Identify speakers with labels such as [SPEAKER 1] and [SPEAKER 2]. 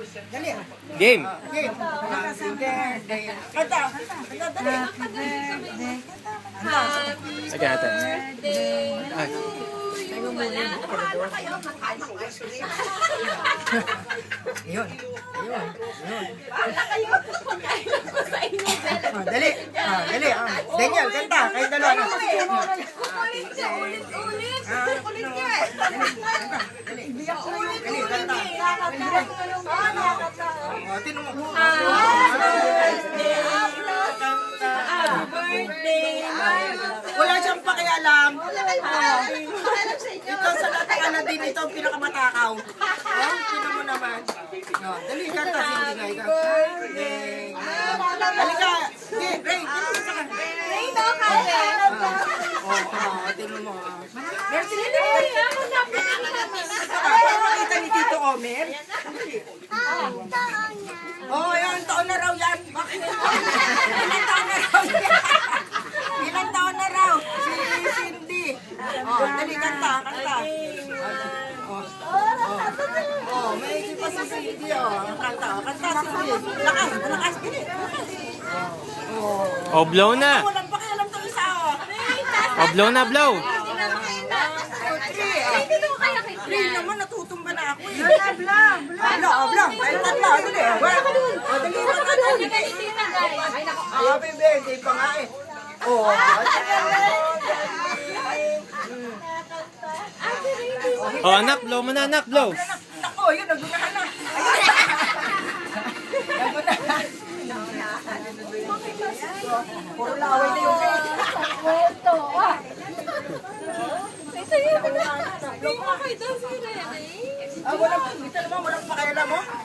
[SPEAKER 1] Dali.
[SPEAKER 2] Game.
[SPEAKER 1] Game. Happy birthday. Kanta. Kanta, dali.
[SPEAKER 2] Sige natin. Ay.
[SPEAKER 1] Yun. Yun. Yun.
[SPEAKER 3] Ulit,
[SPEAKER 1] Dali. Dali. Daniel, kanta. Kayo dalawa na.
[SPEAKER 3] ulit siya, ulit. Ulit niya.
[SPEAKER 1] Dali. Dali, kanta. Tino mo. Wala siyang pakialam. Ito sa lahat na din ito ang pinakamatakaw. Sino mo naman? No, dali kanta si Ingay ka. Halika. Sige, Ray. Tingnan mo. Merci. Makita ni Tito Omer. Oh, yan. Taon na raw yan. Bakit? Ilang taon na raw yan? Ilang taon na raw? Si Cindy. Oh, dali, kanta. Oh, may pa si Cindy. Kanta si Cindy. Lakas. Dali.
[SPEAKER 2] Oh, blow na.
[SPEAKER 1] Walang pakialam to isa.
[SPEAKER 2] Oh, blow na, blow.
[SPEAKER 1] Rin naman, natutumba na ako eh. Blang. Ay, tatlo. Dali. Happy birthday pa nga eh. Oh.
[SPEAKER 2] Oh, anak, blow mo na, anak, blow.